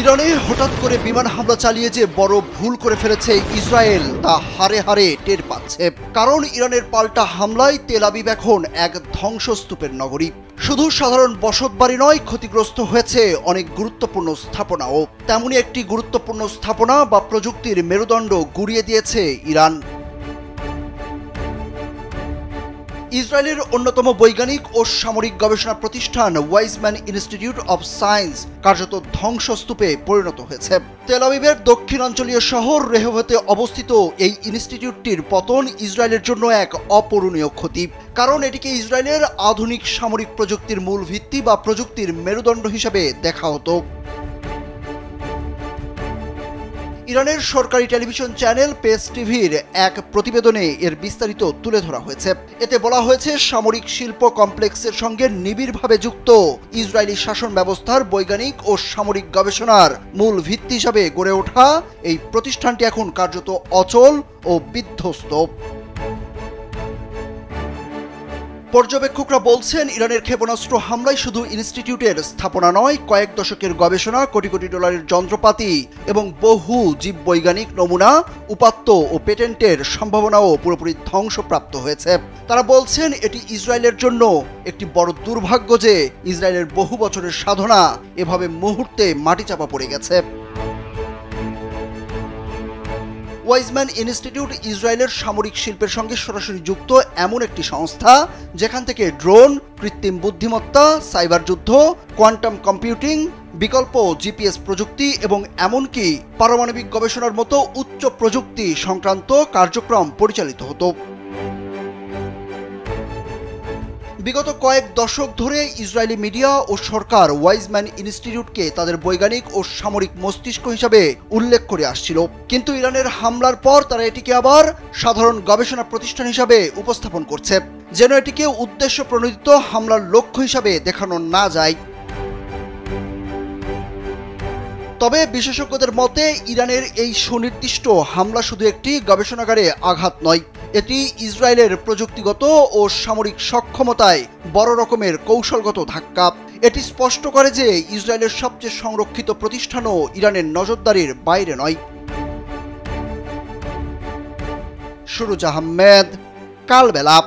ইরানে হঠাৎ করে বিমান হামলা চালিয়ে যে বড় ভুল করে ফেলেছে ইসরায়েল তা হারে হারে টের পাচ্ছে। কারণ ইরানের পাল্টা হামলায় তেল আবিব এখন এক ধ্বংসস্তূপের নগরী। শুধু সাধারণ বসতবাড়ি নয়, ক্ষতিগ্রস্ত হয়েছে অনেক গুরুত্বপূর্ণ স্থাপনাও। তেমনই একটি গুরুত্বপূর্ণ স্থাপনা বা প্রযুক্তির মেরুদণ্ড গুঁড়িয়ে দিয়েছে ইরান। ইসরায়েলের অন্যতম বৈজ্ঞানিক ও সামরিক গবেষণা প্রতিষ্ঠান ওয়াইজম্যান ইনস্টিটিউট অব সায়েন্স কার্যত ধ্বংসস্তূপে পরিণত হয়েছে। তেল আবিবের দক্ষিণাঞ্চলীয় শহর রেহভতে অবস্থিত এই ইনস্টিটিউটটির পতন ইসরায়েলের জন্য এক অপূরণীয় ক্ষতি। কারণ এটিকে ইসরায়েলের আধুনিক সামরিক প্রযুক্তির মূল ভিত্তি বা প্রযুক্তির মেরুদণ্ড হিসেবে দেখা হতো। ইরানের সরকারি টেলিভিশন চ্যানেল পেস টিভির এক প্রতিবেদনে এর বিস্তারিত তুলে ধরা হয়েছে। এতে বলা হয়েছে, সামরিক শিল্প কমপ্লেক্সের সঙ্গে নিবিড়ভাবে যুক্ত ইসরায়েলি শাসন ব্যবস্থার বৈজ্ঞানিক ও সামরিক গবেষণার মূল ভিত্তি হিসাবে গড়ে ওঠা এই প্রতিষ্ঠানটি এখন কার্যত অচল ও বিধ্বস্ত। পর্যবেক্ষকরা বলছেন, ইরানের ক্ষেপণাস্ত্র হামলায় শুধু ইনস্টিটিউটের স্থাপনা নয়, কয়েক দশকের গবেষণা, কোটি কোটি ডলারের যন্ত্রপাতি এবং বহু জীববৈজ্ঞানিক নমুনা, উপাত্ত ও পেটেন্টের সম্ভাবনাও পুরোপুরি ধ্বংসপ্রাপ্ত হয়েছে। তারা বলছেন, এটি ইসরায়েলের জন্য একটি বড় দুর্ভাগ্য যে ইসরায়েলের বহু বছরের সাধনা এভাবে মুহূর্তে মাটিচাপা পড়ে গেছে। ওয়াইজম্যান ইনস্টিটিউট ইসরায়েলের সামরিক শিল্পের সঙ্গে সরাসরি যুক্ত এমন একটি সংস্থা যেখান থেকে ড্রোন, কৃত্রিম বুদ্ধিমত্তা, সাইবার যুদ্ধ, কোয়ান্টাম কম্পিউটিং, বিকল্প জিপিএস প্রযুক্তি এবং এমনকি পারমাণবিক গবেষণার মতো উচ্চ প্রযুক্তি সংক্রান্ত কার্যক্রম পরিচালিত হতো। বিগত কয়েক দশক ধরে ইসরায়েলি মিডিয়া ও সরকার ওয়াইজম্যান ইনস্টিটিউটকে তাদের বৈজ্ঞানিক ও সামরিক মস্তিষ্ক হিসাবে উল্লেখ করে আসছিল। কিন্তু ইরানের হামলার পর তারা এটিকে আবার সাধারণ গবেষণা প্রতিষ্ঠান হিসাবে উপস্থাপন করছে, যেন এটিকে উদ্দেশ্য প্রণোদিত হামলার লক্ষ্য হিসাবে দেখানো না যায়। তবে বিশেষজ্ঞদের মতে, ইরানের এই সুনির্দিষ্ট হামলা শুধু একটি গবেষণাগারে আঘাত নয়, এটি ইসরায়েলের প্রযুক্তিগত ও সামরিক সক্ষমতায় বড় রকমের কৌশলগত ধাক্কা। এটি স্পষ্ট করে যে ইসরায়েলের সবচেয়ে সংরক্ষিত প্রতিষ্ঠানও ইরানের নজরদারির বাইরে নয়। সুরুজ আহমেদ, কালবেলা।